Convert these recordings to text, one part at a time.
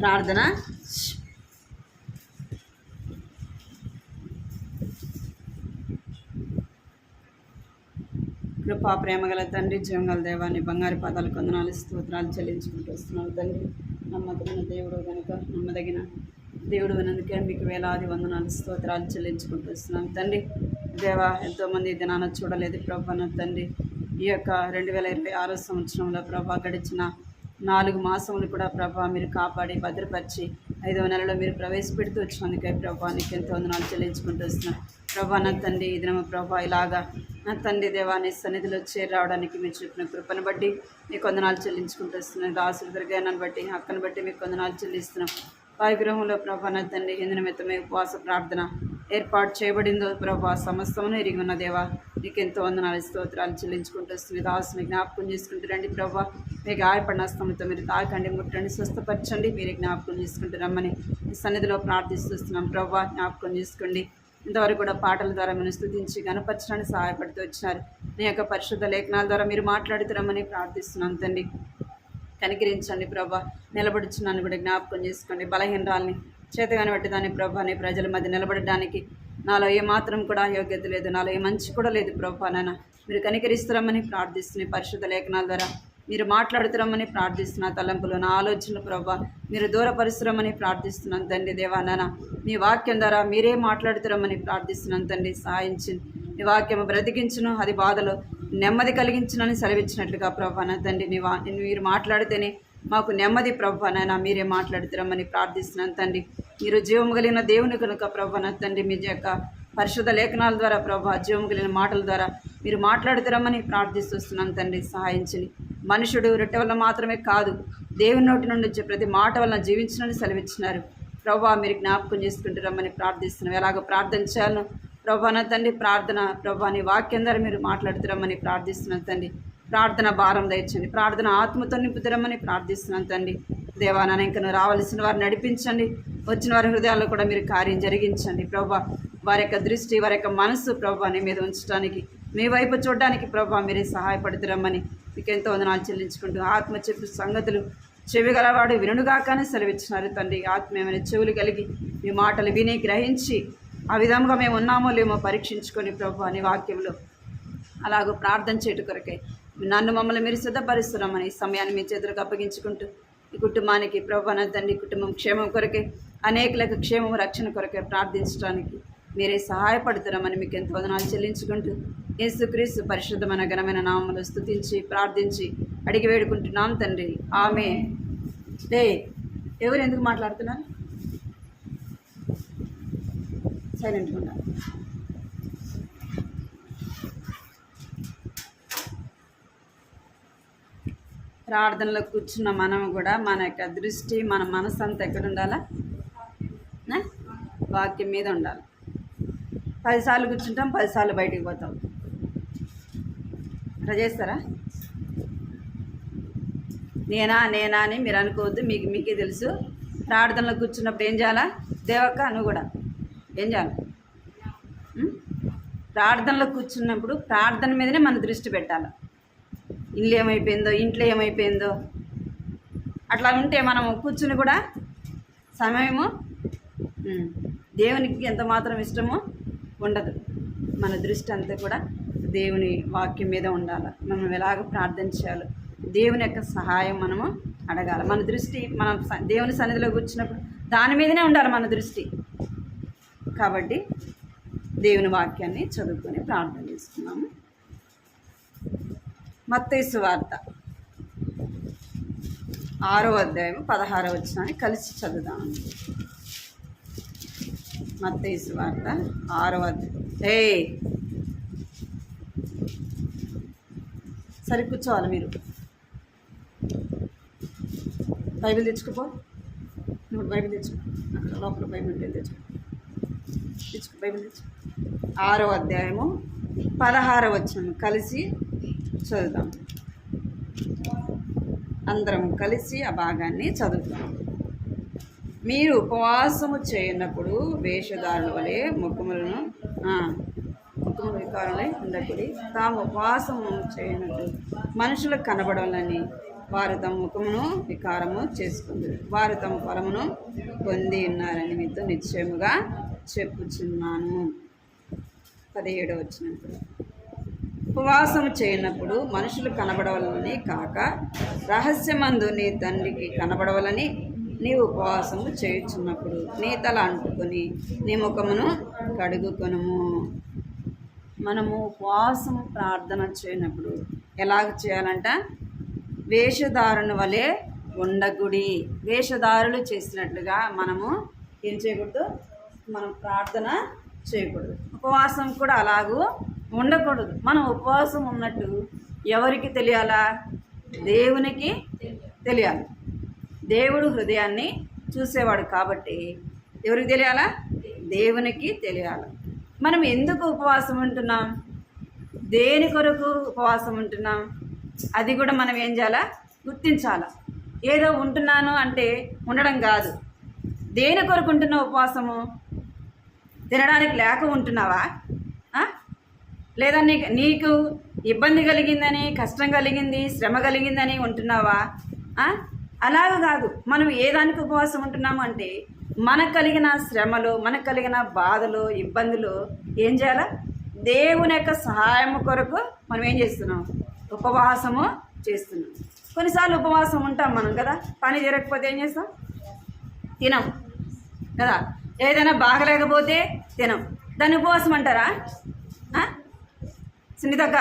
ప్రార్థన. కృపా ప్రేమగల తండ్రి, జీవంగల దేవాన్ని బంగారు పాదాలు కొందనాలు స్తోత్రాలు చెల్లించుకుంటూ వస్తున్నాను తండ్రి. నమ్మకమైన దేవుడు కనుక, నమ్మదగిన దేవుడు వినందుకే మీకు వేలాది వందనాలు స్తోత్రాలు చెల్లించుకుంటూ వస్తున్నాను తండ్రి. దేవా, ఎంతోమంది దినాన చూడలేదు ప్రభా తండ్రి. ఈ యొక్క 2026 సంవత్సరంలో ప్రభా గడిచిన 4 మాసములు కూడా ప్రభా మీరు కాపాడి భద్రపరిచి 5వ నెలలో మీరు ప్రవేశపెడుతూ వచ్చినందుకే ప్రభా నీకు ఎంతో వందనాలు చెల్లించుకుంటూ వస్తున్నాను ప్రభా నా తండ్రి. ఈ దినము ప్రభా ఇలాగా నా తండ్రి దేవాన్ని సన్నిధిలో చేరి రావడానికి మీరు చూపిన కృపను బట్టి మీకు వందనాలు చెల్లించుకుంటూ వస్తున్నాను. దాసులు దుర్గాన్ని బట్టి హక్కను బట్టి మీకు వందనాలు చెల్లిస్తున్నాం. వాయుగృహంలో ప్రభా నా తండ్రి ఎందు నిమిత్తమే ఉపవాస ప్రార్థన ఏర్పాటు చేయబడిందో ప్రభా సమస్తమును ఎరిగి ఉన్న దేవా నీకు ఎంతో వందనాలు స్తోత్రాలు చెల్లించుకుంటూ వస్తుంది. దాసుని జ్ఞాపకం చేసుకుంటూ రండి ప్రభా. మీ గాయపడిన హస్తముతో మీరు తాకండి, ముట్టండి, స్వస్థపరచండి. మీరు జ్ఞాపకం చేసుకుంటూ రమ్మని ఈ సన్నిధిలో ప్రార్థిస్తున్నాం ప్రభా. జ్ఞాపకం చేసుకోండి. ఇంతవరకు కూడా పాటల ద్వారా మీరు స్తుతించి గణపరచడానికి సహాయపడుతూ వచ్చినారు. మీ యొక్క పరిశుద్ధ లేఖనాల ద్వారా మీరు మాట్లాడుతున్నామని ప్రార్థిస్తున్నాం తండ్రి. కనికరించండి ప్రభా. నిలబడుచున్నాను కూడా జ్ఞాపకం చేసుకోండి. బలహీనరాల్ని చేతగాని బట్టి దాన్ని ప్రభా నీ ప్రజల మధ్య నిలబడడానికి నాలో ఏమాత్రం కూడా యోగ్యత లేదు, నాలో ఏ మంచి కూడా లేదు ప్రభా. నాన్న మీరు కనికరిస్తున్నామని ప్రార్థిస్తున్నాయి. పరిశుద్ధ లేఖనాల ద్వారా మీరు మాట్లాడుతున్నామని ప్రార్థిస్తున్నా. తలంపులు నా ఆలోచనలు ప్రభా మీరు దూరపరుస్తున్నామని ప్రార్థిస్తున్నాను తండ్రి. దేవా నాన్న మీ వాక్యం ద్వారా మీరే మాట్లాడుతున్నామని ప్రార్థిస్తున్నాను తండ్రి. సహాయించింది నీ వాక్యం బ్రతికించును, అది బాధలో నెమ్మది కలిగించునని సెలవిచ్చినట్లుగా ప్రభా నా తండ్రి. మీరు మాట్లాడితేనే మాకు నెమ్మది ప్రభా నాయన. మీరే మాట్లాడుతున్నామని ప్రార్థిస్తున్నాను తండ్రి. మీరు జీవం కలిగిన దేవుని కనుక ప్రభా నా తండ్రి మీ యొక్క పరిశుద్ధ లేఖనాల ద్వారా ప్రభా జీవం కలిగిన మాటల ద్వారా మీరు మాట్లాడుతున్నామని ప్రార్థిస్తున్నాను తండ్రి. సహాయించండి. మనుషుడు రొట్టె వల్ల మాత్రమే కాదు, దేవుని నోటి నుండి వచ్చే ప్రతి మాట వలన జీవించనని సెలవిచ్చినారు ప్రభా. మీరు జ్ఞాపకం చేసుకుంటున్నామని ప్రార్థిస్తున్నాం. ఎలాగో ప్రార్థన చేయాలను ప్రభా నా తండ్రి. ప్రార్థన ప్రభా నీ వాక్యం ద్వారా మీరు మాట్లాడుతున్నామని ప్రార్థిస్తున్నాను తండ్రి. ప్రార్థన భారం దయచండి. ప్రార్థన ఆత్మతో నింపుతురమ్మని ప్రార్థిస్తున్నాను తండ్రి. దేవానాన్ని ఇంకా నువ్వు రావాల్సిన వారిని నడిపించండి. వచ్చిన వారి హృదయాల్లో కూడా మీరు కార్యం జరిగించండి ప్రభా. వారి యొక్క దృష్టి, వారి యొక్క మనసు ప్రభా నీ మీద ఉంచడానికి, మీ వైపు చూడడానికి ప్రభా మీరే సహాయపడుతురమ్మని మీకు ఎంతో వందనాలు చెల్లించుకుంటూ ఆత్మ చెప్పు సంగతులు చెవి గలవాడు వినుగాకనే సెలవిచ్చినారు తండ్రి. ఆత్మీయమైన చెవులు కలిగి మీ మాటలు విని గ్రహించి ఆ విధంగా మేము ఉన్నామో లేమో పరీక్షించుకొని ప్రభా నీ వాక్యంలో అలాగూ ప్రార్థన చేయట కొరకై నన్ను మమ్మల్ని మీరు సిద్ధపరుస్తున్నామని ఈ సమయాన్ని మీ చేతులకు అప్పగించుకుంటూ ఈ కుటుంబానికి ప్రభా నా తండ్రి కుటుంబం క్షేమం కొరకే, అనేకులకు క్షేమం రక్షణ కొరకే ప్రార్థించడానికి మీరే సహాయపడుతున్నామని మీకు ఎంతో వందనాలు చెల్లించుకుంటూ యేసుక్రీస్తు పరిశుద్ధమైన ఘనమైన నామములో స్తుతించి ప్రార్థించి అడిగి వేడుకుంటున్నాం తండ్రి. ఆమె. ఎవరు ఎందుకు మాట్లాడుతున్నారు? సైలెంట్గా ఉన్నారు. ప్రార్థనలో కూర్చున్న మనం కూడా మన యొక్క దృష్టి, మన మనసు అంతా ఎక్కడ ఉండాలా? వాక్యం మీద ఉండాలి. 10 సార్లు కూర్చుంటాం, 10 సార్లు బయటికి పోతాం. అట్లా చేస్తారా? నేనా అని మీరు అనుకోవద్దు. మీకే తెలుసు. ప్రార్థనలో కూర్చున్నప్పుడు ఏం చేయాలా? దేవక్క నువ్వు కూడా ఏం చేయాలి? ప్రార్థనలో కూర్చున్నప్పుడు ప్రార్థన మీదనే మన దృష్టి పెట్టాలి. ఇంట్లో ఏమైపోయిందో అట్లా ఉంటే మనము కూర్చుని కూడా సమయము దేవునికి ఎంత మాత్రం ఇష్టమో ఉండదు. మన దృష్టి అంతా కూడా దేవుని వాక్యం మీద ఉండాలి. మనం ఎలాగ ప్రార్థన చేయాలి, దేవుని యొక్క సహాయం మనము అడగాలి. మన దృష్టి మనం దేవుని సన్నిధిలో కూర్చున్నప్పుడు దాని మీదనే ఉండాలి మన దృష్టి. కాబట్టి దేవుని వాక్యాన్ని చదువుకొని ప్రార్థన చేసుకున్నాము. మత్తయి సువార్త 6వ అధ్యాయం 16వ వచనాన్ని కలిసి చదువుదాం. మత్తయి సువార్త 6వ అధ్యాయం. సరి కూర్చోవాలి. మీరు బైబిల్ తెచ్చుకోపో. నువ్వు బైబిల్ తెచ్చుకో. అక్కడ లోపల బైబిల్ ఉంటే తెచ్చుకో. బైబిల్ తెచ్చుకో. 6వ అధ్యాయము 16వ వచనం కలిసి చదువుతాం. అందరం కలిసి ఆ భాగాన్ని చదువుతాం. మీరు ఉపవాసము చేయనప్పుడు వేషధారుల వలె ముఖములు వికారులై ఉండకూడి, తాము ఉపవాసము చేయనట్టు మనుషులకు కనబడాలని వారు తమ ముఖమును వికారము చేసుకుంది, వారు తమ ఫలమును పొంది ఉన్నారని మీతో నిశ్చయముగా చెప్పుచున్నాను. 17వ వచనం. ఉపవాసము చేయనప్పుడు మనుషులు కనబడవలని కాక రహస్యమందు నీ తండ్రికి కనబడవలని నీవు ఉపవాసము చేయుచున్నప్పుడు నీ తల అంటుకొని నీ ముఖమును కడుగుకొనుము. మనము ఉపవాసము ప్రార్థన చేయనప్పుడు ఎలాగ చేయాలంట? వేషధారుని వలె ఉండగుడి. వేషధారులు చేసినట్లుగా మనము ఏం చేయకూడదు? మనం ప్రార్థన చేయకూడదు. ఉపవాసం కూడా అలాగూ ఉండకూడదు. మనం ఉపవాసం ఉన్నట్టు ఎవరికి తెలియాలా? దేవునికి తెలియాలి. దేవుడు హృదయాన్ని చూసేవాడు కాబట్టి ఎవరికి తెలియాలా? దేవునికి తెలియాలి. మనం ఎందుకు ఉపవాసం ఉంటున్నాం? దేని కొరకు ఉపవాసం ఉంటున్నాం? అది కూడా మనం ఏం చేయాలా? గుర్తించాలా. ఏదో ఉంటున్నాను అంటే ఉండడం కాదు. దేని కొరకు ఉంటున్నావు ఉపవాసము? తినడానికి లేక ఉంటున్నావా? లేదా నీకు ఇబ్బంది కలిగిందని, కష్టం కలిగింది, శ్రమ కలిగిందని ఉంటున్నావా? అలాగ కాదు. మనం ఏ దానికి ఉపవాసం ఉంటున్నాము అంటే మనకు కలిగిన శ్రమలు, మనకు కలిగిన బాధలు, ఇబ్బందులు ఏం చేయాలా? దేవుని యొక్క సహాయం కొరకు మనం ఏం చేస్తున్నాం? ఉపవాసము చేస్తున్నాం. కొన్నిసార్లు ఉపవాసం ఉంటాం మనం కదా, పని జరగకపోతే ఏం చేస్తాం? తినం కదా. ఏదైనా బాగలేకపోతే తినం. దాన్ని ఉపవాసం అంటారా? సునీతక్క,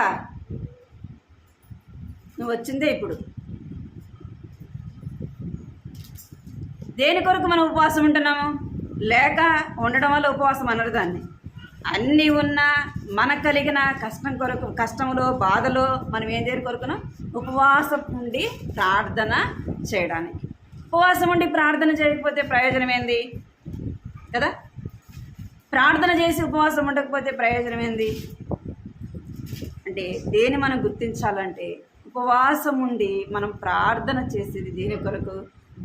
నువ్వు వచ్చిందే ఇప్పుడు. దేని కొరకు మనం ఉపవాసం ఉంటున్నాము? లేక ఉండడం వల్ల ఉపవాసం అనరు దాన్ని. అన్నీ ఉన్నా మనకు కలిగిన కష్టం కొరకు, కష్టంలో బాధలో మనం ఏం దేని కొరకునా? ఉపవాసం ఉండి ప్రార్థన చేయడానికి. ఉపవాసం ఉండి ప్రార్థన చేయకపోతే ప్రయోజనం ఏంది కదా? ప్రార్థన చేసి ఉపవాసం ఉండకపోతే ప్రయోజనం ఏంది అంటే, దేని మనం గుర్తించాలంటే ఉపవాసం ఉండి మనం ప్రార్థన చేసేది దేని కొరకు?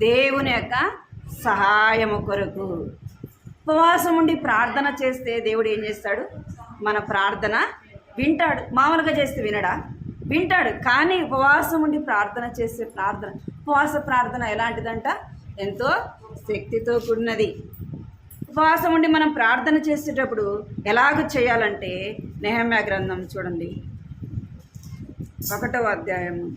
దేవుని యొక్క సహాయము కొరకు. ఉపవాసం ఉండి ప్రార్థన చేస్తే దేవుడు ఏం చేస్తాడు? మన ప్రార్థన వింటాడు. మామూలుగా చేస్తే వినడా? వింటాడు. కానీ ఉపవాసం ఉండి ప్రార్థన చేసే ప్రార్థన, ఉపవాస ప్రార్థన ఎలాంటిదంట? ఎంతో శక్తితో కూడినది. ఉపవాసం ఉండి మనం ప్రార్థన చేసేటప్పుడు ఎలాగ చేయాలంటే, నెహెమ్యా గ్రంథం చూడండి, 1వ అధ్యాయము.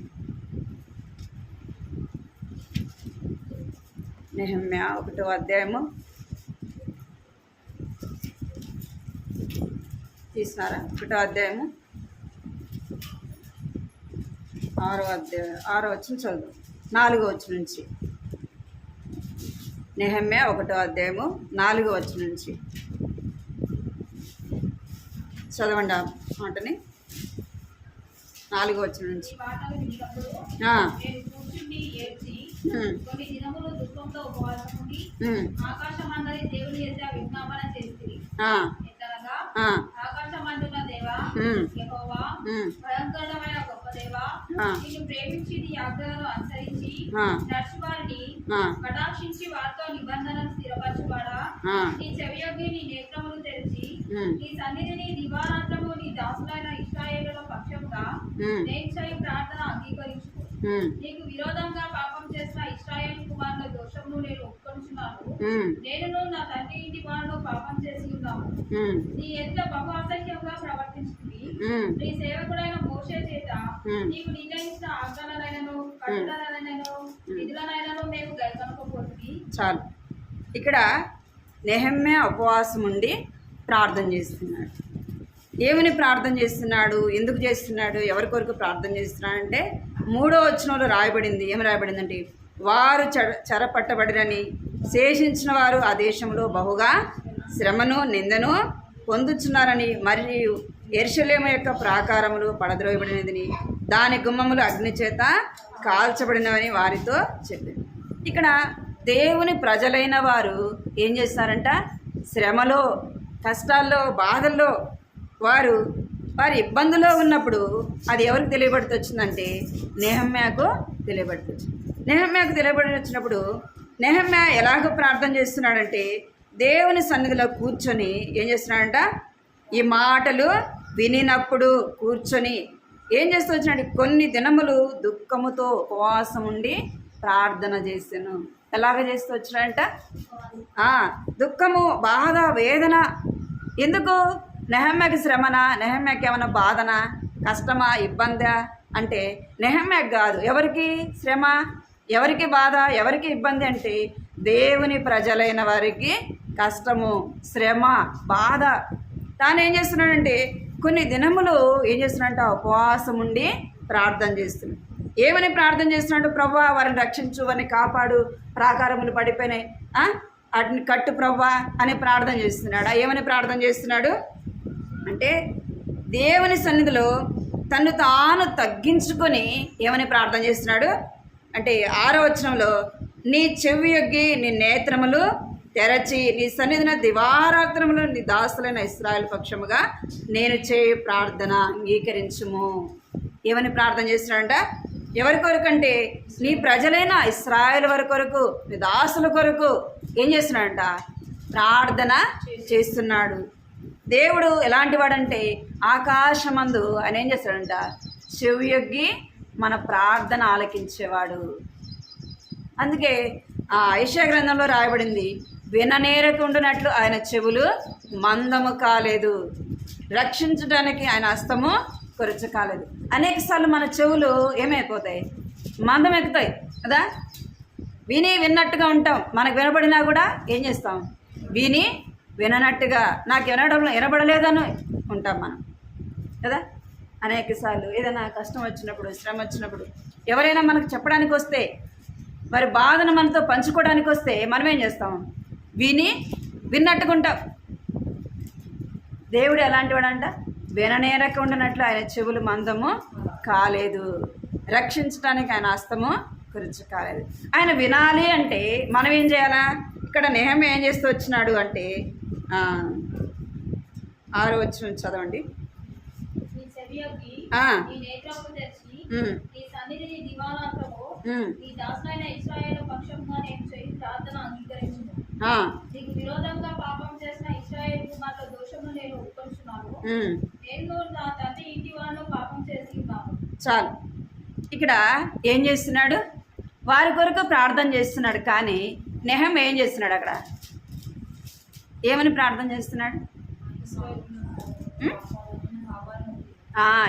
నెహెమ్యా 1వ అధ్యాయము తీసినారా? 1వ అధ్యాయము 6వ వచనం చదువు. 4వ వచనం నుంచి. నెహెమ్యా 1వ అధ్యాయము 4వ వచనం నుంచి చదవండి. మాటని 4వ వచనం నుంచి. ఆకాశమందున దేవా యెహోవా, భయంకరమైన గొప్ప దేవా, నిన్ను ప్రేమించి నీ ఆజ్ఞలను అనుసరించి నడుచువారిని కటాక్షించి వారితో నిబంధనలు స్థిరపరచువాడా, నీ చెవియొగ్గి నీ నేత్రములు తెరిచి నీ సన్నిధిని దివారాత్రము నీ దాసులైన ఇశ్రాయేలుల పక్షముగా నేను చేయు ప్రార్థన అంగీకరించుకో. నీకు విరోధంగా పాపం చేసిన ఇశ్రాయేలు కుమారుల దోషమును నేను ఒప్పుకొనుచున్నాను. నేను నా తండ్రి ఇంటి వారిలో పాపం చేసి ఉన్నాము. నీ ఎదుట బహు అసహ్యంగా ప్రవర్తించుకుని నీ సేవకుడైన మోషే చేత నీకు నిర్ణయించిన ఆజ్ఞలనైనను కట్టడలనైనను విధులనైనను మేము గైకొనకపోతుంది. చాలు. ఇక్కడ నెహెమ్యా ఉపవాసం ఉండి ప్రార్థన చేస్తున్నాడు. ఏమని ప్రార్థన చేస్తున్నాడు? ఎందుకు చేస్తున్నాడు? ఎవరి కొరకు ప్రార్థన చేస్తున్నాడంటే 3వ వచనంలో రాయబడింది. ఏమి రాయబడిందంటే, వారు చెరపట్టబడిరని శేషించిన వారు ఆ దేశంలో బహుగా శ్రమను నిందను పొందుచున్నారని, మరియు యెరూషలేము యొక్క ప్రాకారములు పడద్రోయబడినదని, దాని గుమ్మములు అగ్ని చేత కాల్చబడినవని వారితో చెప్పింది. ఇక్కడ దేవుని ప్రజలైన వారు ఏం చేస్తారంట? శ్రమలో, కష్టాల్లో, బాధల్లో వారి ఇబ్బందులో ఉన్నప్పుడు అది ఎవరికి తెలియబడుతూ వచ్చిందంటే నెహెమ్యాకు తెలియబడుతూ వచ్చింది. నెహెమ్యాకు తెలియబడి వచ్చినప్పుడు నెహెమ్యా ఎలాగో ప్రార్థన చేస్తున్నాడంటే, దేవుని సన్నిధిలో కూర్చొని ఏం చేస్తున్నాడంట? ఈ మాటలు వినినప్పుడు కూర్చొని ఏం చేస్తూ వచ్చినాడు? కొన్ని దినములు దుఃఖముతో ఉపవాసం ఉండి ప్రార్థన చేశాను. ఎలాగ చేస్తూ వచ్చినాడంట? దుఃఖము, బాధ, వేదన. ఎందుకు? నెహమ్యాకి శ్రమనా? నెహమ్యాకి ఏమైనా బాధనా, కష్టమా, ఇబ్బందా అంటే నెహమ్యాకి కాదు. ఎవరికి శ్రమ, ఎవరికి బాధ, ఎవరికి ఇబ్బంది అంటే దేవుని ప్రజలైన వారికి కష్టము, శ్రమ, బాధ. తాను ఏం చేస్తున్నాడంటే కొన్ని దినములు ఏం చేస్తున్నాడంట? ఉపవాసం ఉండి ప్రార్థన చేస్తున్నాడు. ఏమని ప్రార్థన చేస్తున్నాడు? ప్రభువా వారిని రక్షించు, వారిని కాపాడు, ప్రాకారములు పడిపోయినాయి, వాటిని కట్టు ప్రభువా అని ప్రార్థన చేస్తున్నాడు. ఏమని ప్రార్థన చేస్తున్నాడు అంటే దేవుని సన్నిధిలో తను తాను తగ్గించుకొని ఏమని ప్రార్థన చేస్తున్నాడు అంటే 6వ వచనంలో, నీ చెవి యొగ్గి నీ నేత్రములు తెరచి నీ సన్నిధిన దివారాత్రములు నీ దాసులైన ఇశ్రాయేలు పక్షముగా నేను చేయు ప్రార్థన అంగీకరించుము. ఏమని ప్రార్థన చేస్తున్నాడంట? ఎవరి కొరకు అంటే నీ ప్రజలైన ఇశ్రాయేలు వారి కొరకు, నీ దాసుల కొరకు ఏం చేస్తున్నాడంట? ప్రార్థన చేస్తున్నాడు. దేవుడు ఎలాంటి వాడంటే ఆకాశమందు ఆయన ఏం చేస్తాడంట? చెవి యొగ్గి మన ప్రార్థన ఆలకించేవాడు. అందుకే యెషయా గ్రంథంలో రాయబడింది, విననేరకుండునట్లు ఆయన చెవులు మందము కాలేదు, రక్షించడానికి ఆయన హస్తము కొరచ కాలేదు. అనేక సార్లు మన చెవులు ఏమైపోతాయి? మందం ఎక్కుతాయి కదా. విన్నట్టుగా ఉంటాం. మనకు వినబడినా కూడా ఏం చేస్తాం? విననట్టుగా, నాకు వినబడలేదని ఉంటాం మనం కదా. అనేక సార్లు ఏదైనా కష్టం వచ్చినప్పుడు, శ్రమ వచ్చినప్పుడు, ఎవరైనా మనకు చెప్పడానికి వస్తే, వారి బాధను మనతో పంచుకోవడానికి వస్తే మనం ఏం చేస్తాం? విన్నట్టుగా ఉంటాం. దేవుడు ఎలాంటి వాడంట? విననేరకుండానట్లు ఆయన చెవులు మందము కాలేదు, రక్షించడానికి ఆయన హస్తము కురుచు కాలేదు. ఆయన వినాలి అంటే మనం ఏం చేయాలా? ఇక్కడ నెహమ్యా ఏం చేస్తూ వచ్చినాడు అంటే 6వ వచనం చదవండి. చాలు. ఇక్కడ ఏం చేస్తున్నాడు? వారి కొరకు ప్రార్థన చేస్తున్నాడు. కానీ నెహమ్యా ఏం చేస్తున్నాడు? అక్కడ ఏమని ప్రార్థన చేస్తున్నాడు?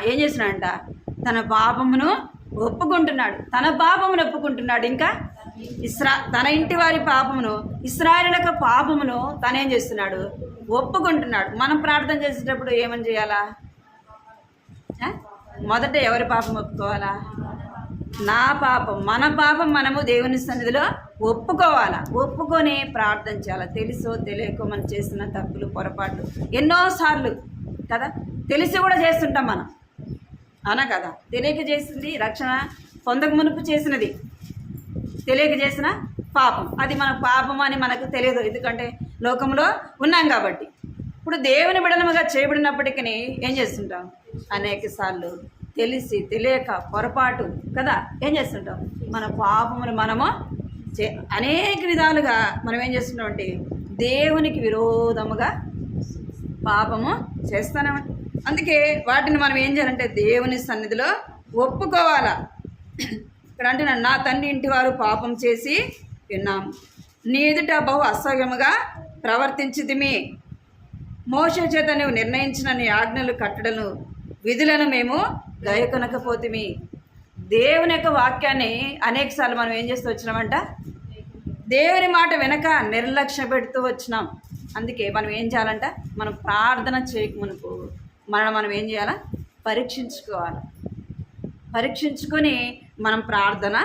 ఏం చేస్తున్నాడంట? తన పాపమును ఒప్పుకుంటున్నాడు. ఇంకా తన ఇంటి వారి పాపమును, ఇశ్రాయేలుల పాపమును తనేం చేస్తున్నాడు? ఒప్పుకుంటున్నాడు. మనం ప్రార్థన చేసేటప్పుడు ఏమని చేయాలా? మొదట ఎవరి పాపం ఒప్పుకోవాలా? నా పాపం, మన పాపం మనము దేవుని సన్నిధిలో ఒప్పుకోవాలా. ఒప్పుకొని ప్రార్థన చేయాలి. తెలుసో తెలియకో మనం చేసిన తప్పులు, పొరపాట్లు ఎన్నోసార్లు కదా, తెలిసి కూడా చేస్తుంటాం మనం, అవునా కదా. తెలియక చేసింది రక్షణ పొందక మునుపు చేసినది, తెలియక చేసిన పాపం, అది మన పాపం అని మనకు తెలియదు, ఎందుకంటే లోకంలో ఉన్నాం కాబట్టి. ఇప్పుడు దేవుని బిడనముగా చేయబడినప్పటికీ ఏం చేస్తుంటాం? అనేక సార్లు తెలిసి తెలియక పొరపాటు కదా ఏం చేస్తుంటాం? మన పాపములు మనము అనేక విధాలుగా మనం ఏం చేస్తున్నాం అంటే దేవునికి విరోధముగా పాపము చేస్తానమని. అందుకే వాటిని మనం ఏం చేయాలంటే దేవుని సన్నిధిలో ఒప్పుకోవాలా. ఇక్కడ అంటే నా తండ్రి ఇంటి వారు పాపం చేసి విన్నాము, నీ ఎదుట బహు అసహ్యముగా ప్రవర్తించితిమి, మోషే చేత నువ్వు నిర్ణయించిన నీ ఆజ్ఞలు, కట్టడలను, విధులను మేము గైకొనకపోతిమి. దేవుని యొక్క వాక్యాన్ని అనేకసార్లు మనం ఏం చేస్తూ వచ్చినామంట? దేవుని మాట వెనక నిర్లక్ష్య పెడుతూ వచ్చినాం. అందుకే మనం ఏం చేయాలంట? మనం ప్రార్థన చేయకమునుపు మనం ఏం చేయాలా? పరీక్షించుకొని మనం ప్రార్థన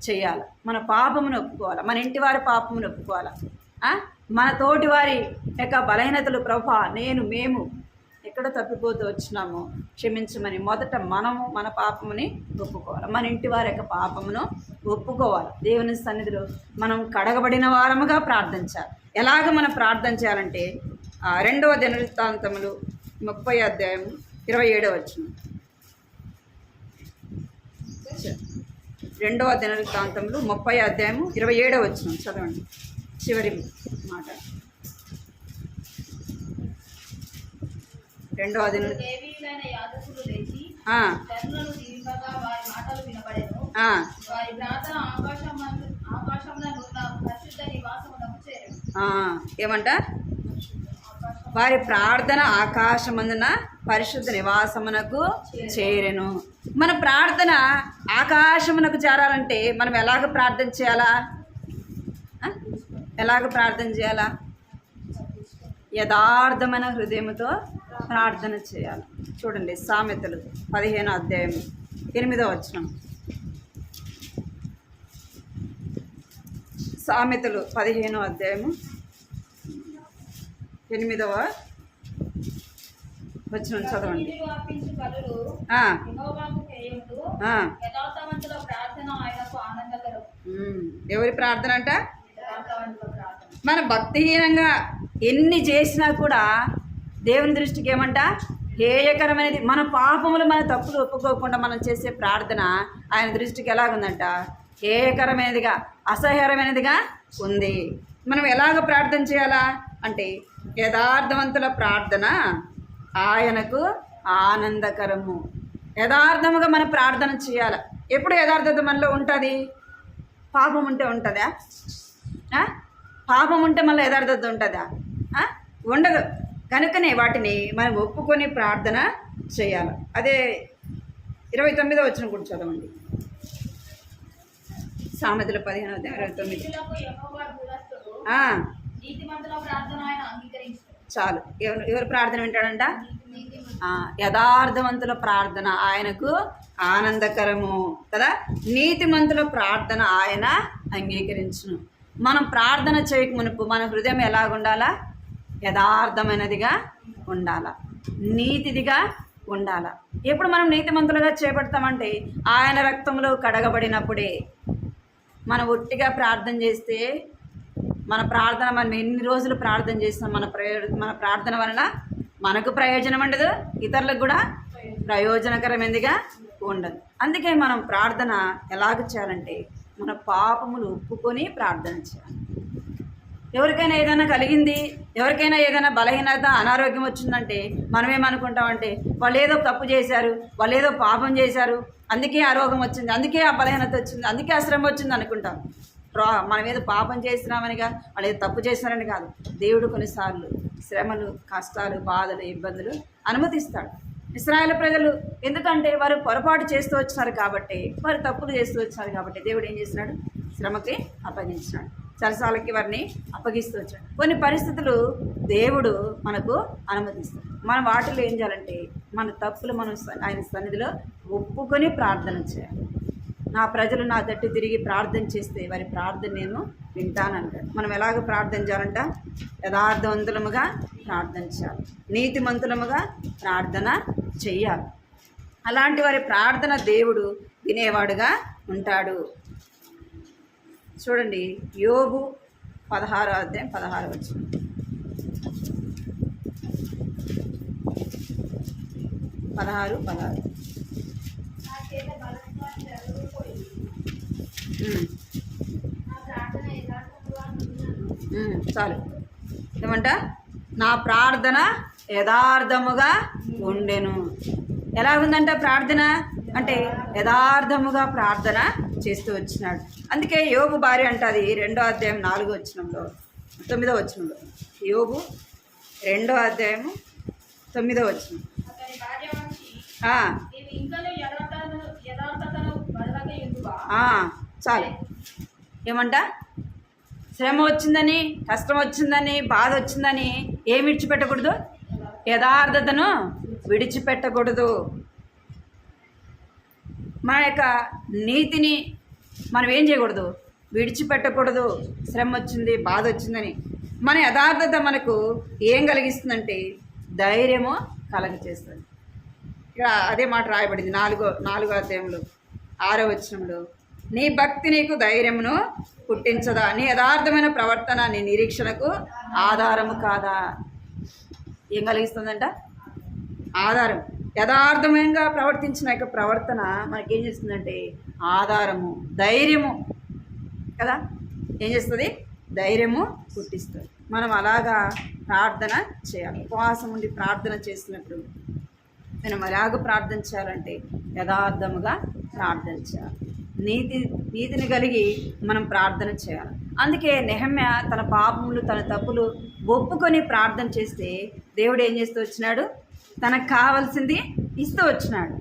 చేయాలి. మన పాపమును ఒప్పుకోవాలి, మన ఇంటి వారి పాపమును ఒప్పుకోవాలి, మన తోటి వారి యొక్క బలహీనతలు ప్రభా మేము ఎక్కడ తప్పిపోతూ వచ్చినామో క్షమించమని మొదట మనము మన పాపముని ఒప్పుకోవాలి, మన ఇంటి వారి యొక్క పాపమును ఒప్పుకోవాలి. దేవుని సన్నిధిలో మనం కడగబడిన వారముగా ప్రార్థించాలి. ఎలాగ మనం ప్రార్థన చేయాలంటే 2వ దినవృత్తాంతములు 30వ అధ్యాయం 27వ వచనం. 2వ దినవృత్తాంతములు 30వ అధ్యాయం 27వ వచనం చదవండి, చివరి మాట. 2వ దిన జనులను దీవింపగా వారి మాటలు వినబడెను. వారి ప్రార్థన ఆకాశముననున్న పరిశుద్ధ నివాసమునకు చేరెను. ఏమంట? వారి ప్రార్థన ఆకాశమందున పరిశుద్ధ నివాసమునకు చేరెను. మన ప్రార్థన ఆకాశమునకు చేరాలంటే మనం ఎలాగ ప్రార్థన చేయాలా? ఎలాగ ప్రార్థన చేయాలా? యథార్థమైన హృదయంతో ప్రార్థన చేయాలి. చూడండి, సామెతలు 15వ అధ్యాయం 8వ వచనం. సామెతలు 15వ అధ్యాయము 8వ వచనం చదవండి. ఎవరి ప్రార్థన అంట? మన భక్తిహీనంగా ఎన్ని చేసినా కూడా దేవుని దృష్టికి ఏమంట? హేయకరమైనది. మన పాపములు, మన తప్పులు ఒప్పుకోకుండా మనం చేసే ప్రార్థన ఆయన దృష్టికి ఎలాగుందంట? హేయకరమైనదిగా, అసహ్యకరమైనదిగా ఉంది. మనం ఎలాగ ప్రార్థన చేయాలా అంటే యథార్థవంతుల ప్రార్థన ఆయనకు ఆనందకరము. యథార్థముగా మనం ప్రార్థన చేయాలి. ఎప్పుడు యథార్థత మనలో ఉంటుంది? పాపం ఉంటే ఉంటుందా? పాపం ఉంటే మళ్ళీ యథార్థత ఉంటుందా? ఉండదు. కనుకనే వాటిని మనం ఒప్పుకొని ప్రార్థన చేయాలి. అదే 29వ వచనం కూడా చదవండి. సామెతలు 15:29. చాలు. ఎవరు ప్రార్థన వింటాడంట? యథార్థవంతుల ప్రార్థన ఆయనకు ఆనందకరము కదా. నీతిమంతుల ప్రార్థన ఆయన అంగీకరించును. మనం ప్రార్థన చేయక మునుపు మన హృదయం ఎలాగుండాలా? యథార్థమైనదిగా ఉండాలా, నీతిదిగా ఉండాలా. ఎప్పుడు మనం నీతిమంతులుగా చేపడతామంటే ఆయన రక్తంలో కడగబడినప్పుడే. మనం ఒట్టిగా ప్రార్థన చేస్తే మన ప్రార్థన, మనం ఎన్ని రోజులు ప్రార్థన చేస్తాం, మన ప్రార్థన వలన మనకు ప్రయోజనం ఉండదు, ఇతరులకు కూడా ప్రయోజనకరమైనదిగా ఉండదు. అందుకే మనం ప్రార్థన ఎలాగ చేయాలంటే మన పాపములు ఒప్పుకొని ప్రార్థన చేయాలి. ఎవరికైనా ఏదైనా కలిగింది, ఎవరికైనా ఏదైనా బలహీనత, అనారోగ్యం వచ్చిందంటే మనం ఏమనుకుంటామంటే వాళ్ళు ఏదో తప్పు చేశారు, వాళ్ళు ఏదో పాపం చేశారు, అందుకే ఆ రోగం వచ్చింది, అందుకే ఆ బలహీనత వచ్చింది, అందుకే ఆ శ్రమ వచ్చింది అనుకుంటాం. మనం ఏదో పాపం చేసినామని కాదు, వాళ్ళు ఏదో తప్పు చేసినారని కాదు. దేవుడు కొన్నిసార్లు శ్రమలు, కష్టాలు, బాధలు, ఇబ్బందులు అనుమతిస్తాడు. ఇశ్రాయేలు ప్రజలు ఎందుకంటే వారు పొరపాటు చేస్తూ వచ్చినారు కాబట్టి, వారు తప్పులు చేస్తూ వచ్చినారు కాబట్టి దేవుడు ఏం చేసినాడు? శ్రమకి అప్పగించినాడు, చరసాలకి వారిని అప్పగిస్తూ వచ్చాడు. కొన్ని పరిస్థితులు దేవుడు మనకు అనుమతిస్తాడు. మనం వాటిలో ఏం చేయాలంటే మన తప్పులు మనం ఆయన సన్నిధిలో ఒప్పుకొని ప్రార్థన చేయాలి. నా ప్రజలు నా తట్టు తిరిగి ప్రార్థన చేస్తే వారి ప్రార్థన నేను వింటానంటాడు. మనం ఎలాగ ప్రార్థన చేయాలంట? యథార్థవంతులముగా ప్రార్థన చేయాలి, నీతిమంతులముగా ప్రార్థన చెయ్యాలి. అలాంటి వారి ప్రార్థన దేవుడు వినేవాడుగా ఉంటాడు. చూడండి, యోబు 16వ అధ్యాయం 16వ వచనం. చాలు. ఏమంట? నా ప్రార్థన యథార్థముగా ఉండెను. ఎలాగుందంట ప్రార్థన అంటే యథార్థముగా ప్రార్థన చేస్తూ వచ్చినాడు. అందుకే యోబు భార్య అంటది 2వ అధ్యాయం 4వ వచనంలో 9వ వచనంలో. యోబు 2వ అధ్యాయము 9వ వచనం. చాలు. ఏమంట? శ్రమ వచ్చిందని, కష్టం వచ్చిందని, బాధ వచ్చిందని ఏమి విడిచిపెట్టకూడదు? యథార్థతను విడిచిపెట్టకూడదు. మన యొక్క నీతిని మనం ఏం చేయకూడదు? విడిచిపెట్టకూడదు. శ్రమ వచ్చింది, బాధ వచ్చిందని. మన యథార్థత మనకు ఏం కలిగిస్తుందంటే ధైర్యము కలగచేస్తుంది. ఇక్కడ అదే మాట రాయబడింది 4వ అధ్యాయంలో 6వ వచనంలో. నీ భక్తి నీకు ధైర్యమును పుట్టించదా? నీ యథార్థమైన ప్రవర్తన నీ నిరీక్షణకు ఆధారము కాదా? ఏం కలిగిస్తుందంట? ఆధారం. యథార్థంగా ప్రవర్తించిన యొక్క ప్రవర్తన మనకేం చేస్తుందంటే ఆధారము, ధైర్యము కదా. ఏం చేస్తుంది? ధైర్యము పుట్టిస్తుంది. మనం అలాగా ప్రార్థన చేయాలి. ఉపవాసం ఉండి ప్రార్థన చేసినప్పుడు మనం ఎలాగ ప్రార్థన చేయాలంటే యథార్థముగా ప్రార్థన చేయాలి, నీతిని కలిగి మనం ప్రార్థన చేయాలి. అందుకే నెహమ్యా తన పాపములు తన తప్పులు ఒప్పుకొని ప్రార్థన చేస్తే దేవుడు ఏం చేస్తూ వచ్చినాడు, తనకు కావాల్సింది ఇస్తూ వచ్చినాడు.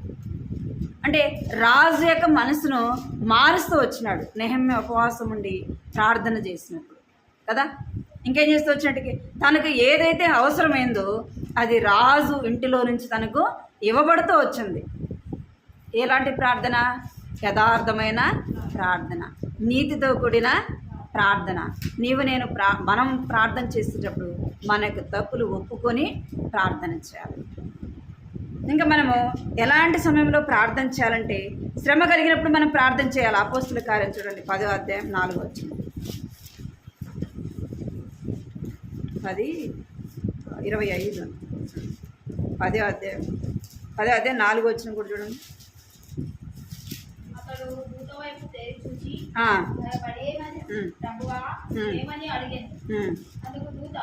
అంటే రాజు యొక్క మనసును మారుస్తూ వచ్చినాడు నెహమ్యా ఉపవాసం ఉండి ప్రార్థన చేసినప్పుడు కదా. ఇంకేం చేస్తూ వచ్చినట్టుకి తనకు ఏదైతే అవసరమైందో అది రాజు ఇంటిలో నుంచి తనకు ఇవ్వబడుతూ వచ్చింది. ఎలాంటి ప్రార్థన? యథార్థమైన ప్రార్థన, నీతితో కూడిన ప్రార్థన. మనం ప్రార్థన చేసేటప్పుడు మన యొక్క తప్పులు ఒప్పుకొని ప్రార్థన చేయాలి. ఇంకా మనము ఎలాంటి సమయంలో ప్రార్థన చేయాలంటే శ్రమ కలిగినప్పుడు మనం ప్రార్థన చేయాలి. అపోస్తుల కార్యం చూడండి 10వ అధ్యాయం 4వ వచనం, 10:25 10వ అధ్యాయం 4వ వచనం కూడా చూడండి. అతడు దూత వైపు తేరి చూచి ప్రభువా ఏమని అడిగాను. అందుకు దూత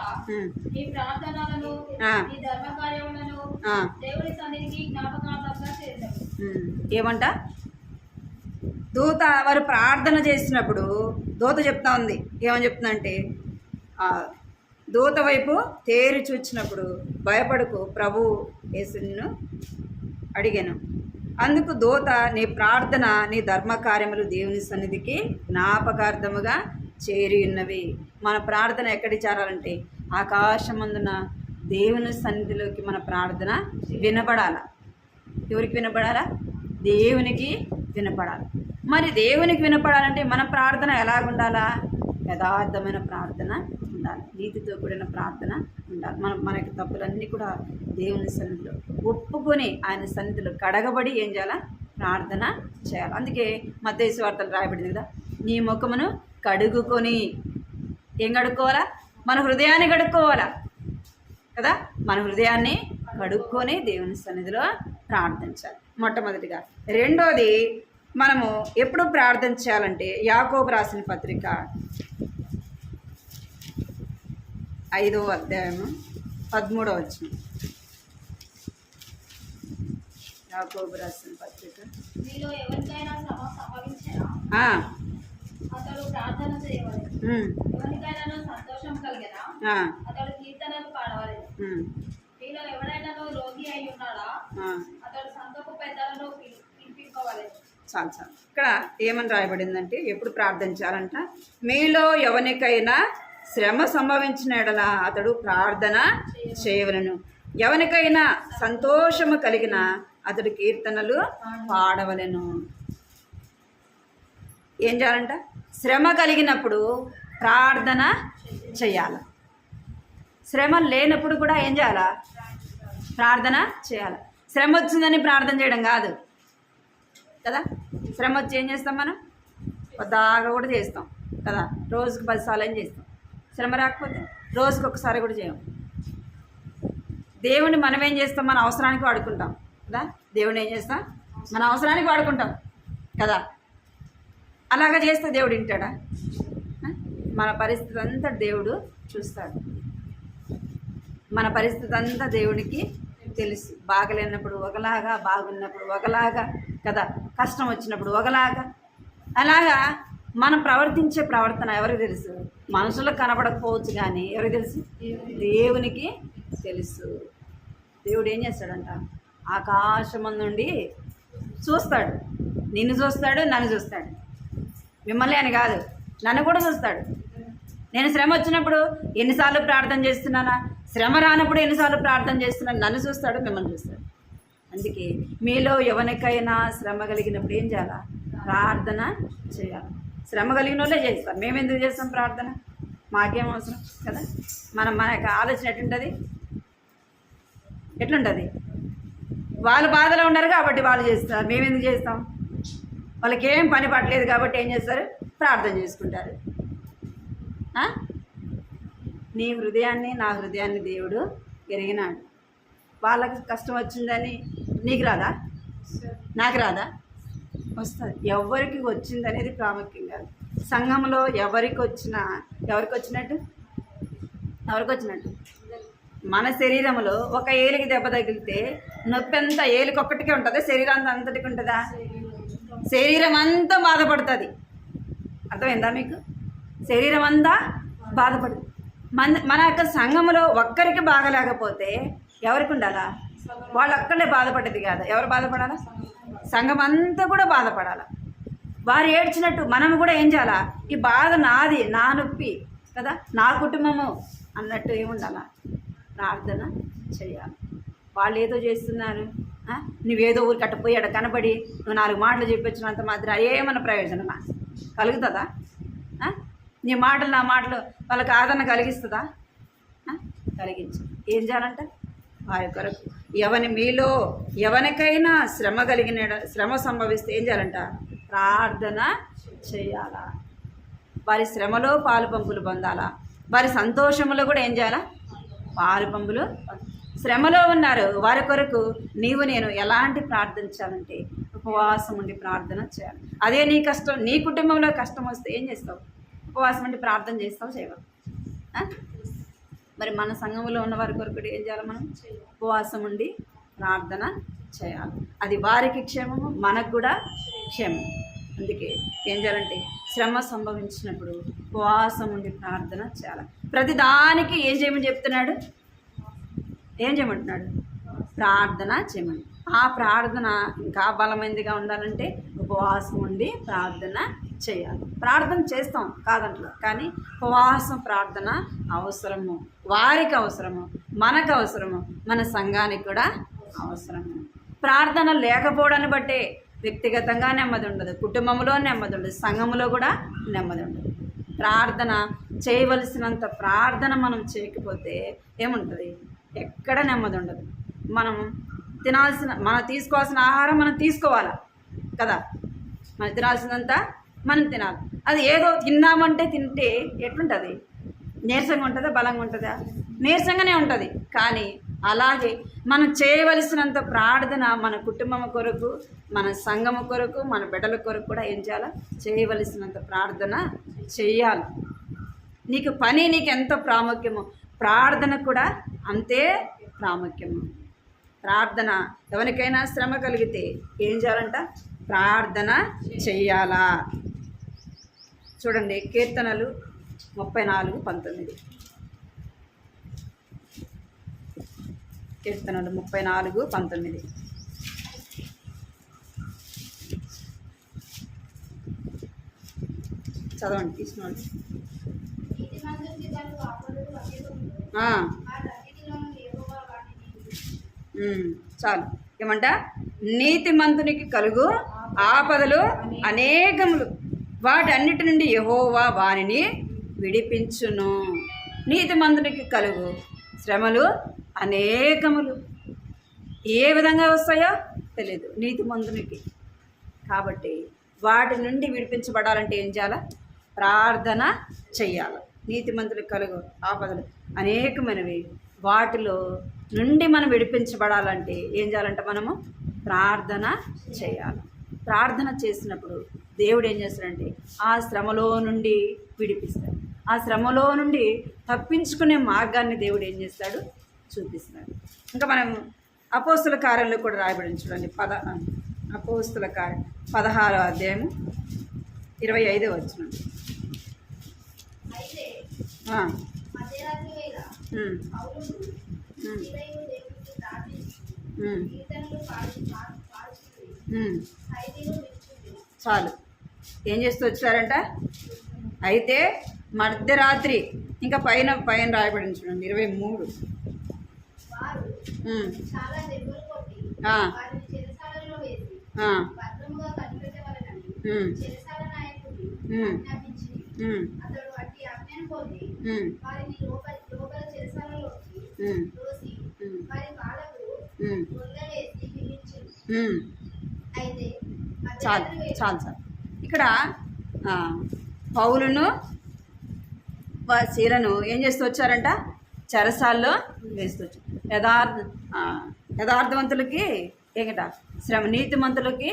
నీ ప్రార్థనలను నీ ధర్మ కార్యములను దేవుని సన్నిధికి జ్ఞాపకార్థంగా చేశాడు. ఏమంట? దూత వారు ప్రార్థన చేసినప్పుడు దూత చెప్తా ఉంది. ఏమని చెప్తుందంటే దూత వైపు తేరి చూచినప్పుడు భయపడకు, ప్రభు యేసును అడిగాను. అందుకు దూత నీ ప్రార్థన నీ ధర్మకార్యములు దేవుని సన్నిధికి జ్ఞాపకార్థముగా చేరి ఉన్నవి. మన ప్రార్థన ఎక్కడికి చేరాలంటే ఆకాశమందున దేవుని సన్నిధిలోకి మన ప్రార్థన వినపడాలా. ఎవరికి వినపడాలా? దేవునికి వినపడాలి. మరి దేవునికి వినపడాలంటే మన ప్రార్థన ఎలాగుండాలా? యథార్థమైన ప్రార్థన ఉండాలి, నీతితో కూడిన ప్రార్థన ఉండాలి. మనకి తప్పులన్నీ కూడా దేవుని సన్నిధిలో ఒప్పుకొని ఆయన సన్నిధిలో కడగబడి ఏం చేయాలా? ప్రార్థన చేయాలి. అందుకే మత్తయి సువార్తలు రాయబడింది కదా, నీ ముఖమును కడుగుకొని ఏం కడుక్కోవాలా? మన హృదయాన్ని కడుక్కోవాలా కదా. మన హృదయాన్ని కడుక్కొని దేవుని సన్నిధిలో ప్రార్థించాలి మొట్టమొదటిగా. రెండోది మనము ఎప్పుడు ప్రార్థన చేయాలంటే యాకోబు రాసిన పత్రిక 5వ అధ్యాయము 13వ వచనం. యాకోబు రాసిన పత్రిక. మీలో ఎవరికైనా శ్రమ సంభవించినా అతడు ప్రార్థన చేయవలెను. ఎవరికైనా సంతోషం కలిగినా అతడు కీర్తనలు పాడవలెను. మీలో ఎవరైనా రోగి అయి ఉన్నాడా అతడు సంతోష పెద్దలను పిలిపింపవలెను. చాలు. ఇక్కడ ఏమని రాయబడిందంటే ఎప్పుడు ప్రార్థన చేయాలంట? మీలో ఎవరికైనా శ్రమ సంభవించిన ఎడల అతడు ప్రార్థన చేయవలను. ఎవరికైనా సంతోషము కలిగిన అతడు కీర్తనలు పాడవలెను. ఏం చేయాలంట? శ్రమ కలిగినప్పుడు ప్రార్థన చేయాలి. శ్రమ లేనప్పుడు కూడా ఏం చేయాలా? ప్రార్థన చేయాలి. శ్రమ వచ్చిందని ప్రార్థన చేయడం కాదు కదా. శ్రమ వచ్చి ఏం చేస్తాం? మనం పొద్దాగా కూడా చేస్తాం కదా, రోజుకి 10 సార్లు అని చేస్తాం. శ్రమ రాకపోతే రోజుకి ఒకసారి కూడా చేయం. దేవుని మనం ఏం చేస్తాం? మన అవసరానికి వాడుకుంటాం కదా. దేవుని ఏం చేస్తాం? మన అవసరానికి వాడుకుంటాం కదా. అలాగ చేస్తే దేవుడు వింటాడా? మన పరిస్థితి అంతా దేవుడు చూస్తాడు. మన పరిస్థితి అంతా దేవునికి తెలుసు. బాగలేనప్పుడు ఒకలాగా, బాగున్నప్పుడు ఒకలాగా కదా, కష్టం వచ్చినప్పుడు ఒకలాగా. అలాగా మనం ప్రవర్తించే ప్రవర్తన ఎవరికి తెలుసు? మనుషులకు కనపడకపోవచ్చు కానీ ఎవరికి తెలుసు? దేవునికి తెలుసు. దేవుడు ఏం చేస్తాడంట? ఆకాశం నుండి చూస్తాడు. నిన్ను చూస్తాడు, నన్ను చూస్తాడు. మిమ్మల్ని అని కాదు, నన్ను కూడా చూస్తాడు. నేను శ్రమ వచ్చినప్పుడు ఎన్నిసార్లు ప్రార్థన చేస్తున్నానా, శ్రమ రానప్పుడు ఎన్నిసార్లు ప్రార్థన చేస్తున్నాను, నన్ను చూస్తాడు, మిమ్మల్ని చూస్తాడు. అందుకే మీలో ఎవరికైనా శ్రమ కలిగినప్పుడు ఏం చేయాలా? ప్రార్థన చేయాలి. శ్రమ కలిగిన వాళ్ళే చేస్తాం. మేము ఎందుకు చేస్తాం ప్రార్థన? మాకేం అవసరం కదా. మన యొక్క ఆలోచన ఎట్లుంటుంది? వాళ్ళు బాధలో ఉన్నారు కాబట్టి వాళ్ళు చేస్తారు, మేము ఎందుకు చేస్తాం? వాళ్ళకి ఏం పని పట్టలేదు కాబట్టి ఏం చేస్తారు? ప్రార్థన చేసుకుంటారు. నీ హృదయాన్ని నా హృదయాన్ని దేవుడు ఎరిగినాడు. వాళ్ళకి కష్టం వచ్చిందని నీకు రాదా? నాకు రాదా? వస్తుంది. ఎవరికి వచ్చిందనేది ప్రాముఖ్యం కాదు. సంఘంలో ఎవరికి వచ్చినట్టు మన శరీరంలో ఒక ఏలికి దెబ్బ తగిలితే నొప్పి అంతా ఏలికొక్కటికే ఉంటుంది, శరీరం అంతటికి ఉంటుందా? శరీరం అంతా బాధపడుతుంది. అర్థమైందా మీకు? శరీరం అంతా బాధపడుతుంది. మన యొక్క సంఘములో ఒక్కరికి బాగలేకపోతే ఎవరికి ఉండాలా? వాళ్ళు ఒక్కళ్ళే బాధపడేది కాదు, ఎవరు బాధపడాలా? సంఘం అంతా కూడా బాధపడాలా. వారు ఏడ్చినట్టు మనం కూడా ఏం చేయాలా? ఈ బాధ నాది, నా నొప్పి కదా, నా కుటుంబము అన్నట్టు ఏముండాలా? ప్రార్థన చేయాలి. వాళ్ళు ఏదో చేస్తున్నారు, నువ్వేదో ఊరికి అట్టపోయి అక్కడ కనబడి నువ్వు 4 మాటలు చెప్పొచ్చినంత మాత్రం ఏమన్నా ప్రయోజనమా కలుగుతుందా? నీ మాటలు నా మాటలు వాళ్ళకి ఆదరణ కలిగిస్తుందా? కలిగించు. ఏం చేయాలంట? వారి కొరకు మీలో ఎవరికైనా శ్రమ సంభవిస్తే ఏం చేయాలంట? ప్రార్థన చేయాలా. వారి శ్రమలో పాలు పంపులు పొందాలా. వారి సంతోషంలో కూడా ఏం చేయాలా? పాలు పంపులు. శ్రమలో ఉన్నారు వారి కొరకు నీవు నేను ఎలాంటి ప్రార్థించాలంటే ఉపవాసం ఉండి ప్రార్థన చేయాలి. అదే నీ కష్టం, నీ కుటుంబంలో కష్టం వస్తే ఏం చేస్తావు? ఉపవాసం ఉండి ప్రార్థన చేస్తావు, చేయవా? మరి మన సంఘంలో ఉన్న వారి కొరకు ఏం చేయాలి? మనం ఉపవాసం ఉండి ప్రార్థన చేయాలి. అది వారికి క్షేమము, మనకు కూడా క్షేమం. అందుకే ఏం చేయాలంటే శ్రమ సంభవించినప్పుడు ఉపవాసం ఉండి ప్రార్థన చేయాలి. ప్రతిదానికి ఏం చేయమని చెప్తున్నాడు? ఏం చేయమంటున్నాడు? ప్రార్థన చేయమని. ఆ ప్రార్థన ఇంకా బలమైనదిగా ఉండాలంటే ఉపవాసం ఉండి ప్రార్థన చేయాలి. ప్రార్థన చేస్తాం కాదంటలో, కానీ ఉపవాసం ప్రార్థన అవసరము. వారికి అవసరము, మనకు అవసరము, మన సంఘానికి కూడా అవసరము. ప్రార్థన లేకపోవడాన్ని బట్టే వ్యక్తిగతంగా నెమ్మది ఉండదు, కుటుంబంలో నెమ్మది ఉండదు, సంఘంలో కూడా నెమ్మది ఉండదు. ప్రార్థన చేయవలసినంత ప్రార్థన మనం చేయకపోతే ఏముంటుంది? ఎక్కడ నెమ్మది ఉండదు. మనం తీసుకోవాల్సిన ఆహారం మనం తీసుకోవాలా కదా, మనం తినాల్సినంత మనం తినాలి. అది ఏదో తిన్నామంటే తింటే ఎట్లుంటుంది? నీరసంగా ఉంటుందా, బలంగా ఉంటుందా? నీరసంగానే ఉంటుంది. కానీ అలాగే మనం చేయవలసినంత ప్రార్థన మన కుటుంబం కొరకు, మన సంఘము కొరకు, మన బిడ్డల కొరకు కూడా ఏం చేయాలి? చేయవలసినంత ప్రార్థన చెయ్యాలి. నీకు పని నీకు ఎంత ప్రాముఖ్యమో ప్రార్థన కూడా అంతే ప్రాముఖ్యము. ప్రార్థన ఎవరికైనా శ్రమ కలిగితే ఏం చేయాలంట? ప్రార్థన చెయ్యాలా. చూడండి, కీర్తనలు 34:19. కీర్తనలు 34:19. చదవండి తీసుకోండి. చాలు. ఏమంట? నీతిమంతునికి కలుగు ఆపదలు అనేకములు, వాటన్నిటి నుండి యెహోవా వారిని విడిపించును. నీతిమంతునికి కలుగు శ్రమలు అనేకములు. ఏ విధంగా వస్తాయో తెలియదు నీతిమంతునికి. కాబట్టి వాటి నుండి విడిపించబడాలంటే ఏం చేయాలి? ప్రార్థన చెయ్యాలి. నీతిమంతులకు కలుగు ఆపదలు అనేకమైనవి, వాటిలో నుండి మనం విడిపించబడాలంటే ఏం చేయాలంటే మనము ప్రార్థన చేయాలి. ప్రార్థన చేసినప్పుడు దేవుడు ఏం చేస్తాడంటే ఆ శ్రమలో నుండి విడిపిస్తాడు. ఆ శ్రమలో నుండి తప్పించుకునే మార్గాన్ని దేవుడు ఏం చేస్తాడు? చూపిస్తాడు. ఇంకా మనం అపోస్తుల కార్యంలో కూడా రాయబడింది చూడండి. అపోస్తుల కార్యం 16వ అధ్యాయం 25వ వచనం. చాలు. ఏం చేస్తూ వచ్చారంట? అయితే మధ్యరాత్రి, ఇంకా పైన రాయబడింది చూడండి 23. చాలు చాలు చాలు. ఇక్కడ పౌలును శీలను ఏం చేస్తూ వచ్చారంట? చెరసాల్లో వేస్తూ వచ్చారు. యథార్థవంతులకి ఏంట శ్రమ, నీతిమంతులకి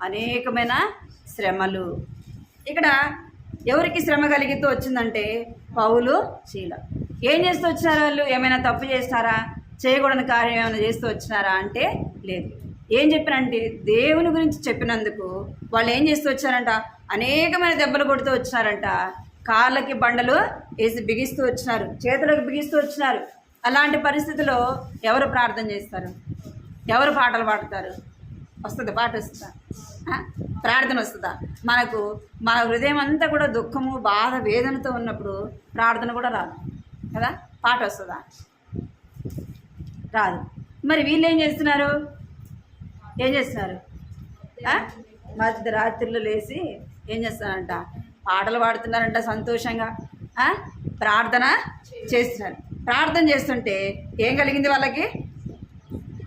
అనేకమైన శ్రమలు. ఇక్కడ ఎవరికి శ్రమ కలిగితూ వచ్చిందంటే పౌలు, శీల. ఏం చేస్తూ వచ్చినారు వాళ్ళు? ఏమైనా తప్పు చేస్తారా? చేయకూడని కార్యం ఏమైనా చేస్తూ వచ్చినారా అంటే లేదు. ఏం చెప్పినంటే దేవుని గురించి చెప్పినందుకు వాళ్ళు ఏం చేస్తూ వచ్చారంట? అనేకమైన దెబ్బలు కొడుతూ వచ్చినారంట. కాళ్ళకి బండలు వేసి బిగిస్తూ వచ్చినారు, చేతులకు బిగిస్తూ వచ్చినారు. అలాంటి పరిస్థితిలో ఎవరు ప్రార్థన చేస్తారు? ఎవరు పాటలు పాడతారు? వస్తుందా? పాట వస్తుందా? ప్రార్థన వస్తుందా? మన హృదయం అంతా కూడా దుఃఖము, బాధ, వేదనతో ఉన్నప్పుడు ప్రార్థన కూడా రాదు కదా. పాట వస్తుందా? రాదు. మరి వీళ్ళు ఏం చేస్తున్నారు? మధ్యరాత్రిలో లేచి ఏం చేస్తున్నారంట? పాటలు పాడుతున్నారంట సంతోషంగా, ప్రార్థన చేస్తున్నారు. ప్రార్థన చేస్తుంటే ఏం కలిగింది వాళ్ళకి?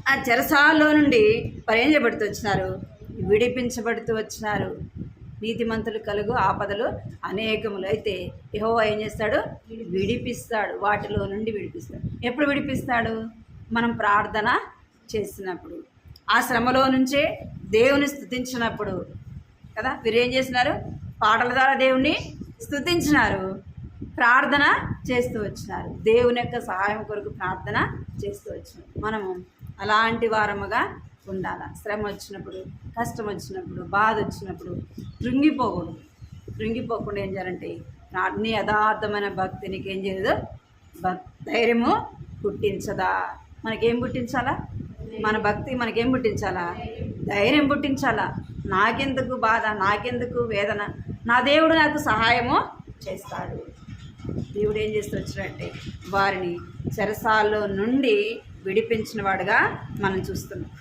ఆ చెరసాల్లో నుండి వారు ఏం చేయబడుతూ వచ్చినారు? విడిపించబడుతూ వచ్చినారు. నీతిమంతులు కలుగు ఆపదలు అనేకములు. అయితే యెహోవా ఏం చేస్తాడు? విడిపిస్తాడు. వాటిలో నుండి విడిపిస్తాడు. ఎప్పుడు విడిపిస్తాడు? మనం ప్రార్థన చేసినప్పుడు, ఆ శ్రమలో నుంచే దేవుని స్తుతించినప్పుడు కదా. వీరు ఏం చేసినారు? పాటల ద్వారా దేవుణ్ణి స్తుతించినారు, ప్రార్థన చేస్తూ వచ్చినారు. దేవుని యొక్క సహాయం కొరకు ప్రార్థన చేస్తూ వచ్చినారు. మనము అలాంటి వారముగా ఉండాలి. శ్రమ వచ్చినప్పుడు, కష్టం వచ్చినప్పుడు, బాధ వచ్చినప్పుడు కృంగిపోకుండా ఏం చేయాలంటే నీ యథార్థమైన భక్తి నీకేం చేయదు? ధైర్యము పుట్టించదా? మనకేం పుట్టించాలా? మన భక్తి మనకేం పుట్టించాలా? ధైర్యం పుట్టించాలా. నాకెందుకు బాధ, నాకెందుకు వేదన, నా దేవుడు నాకు సహాయము చేస్తాడు. దేవుడు ఏం చేస్తూ వచ్చినట్టే వారిని చెరసాల్లో నుండి విడిపించిన వాడుగా మనం చూస్తున్నాం.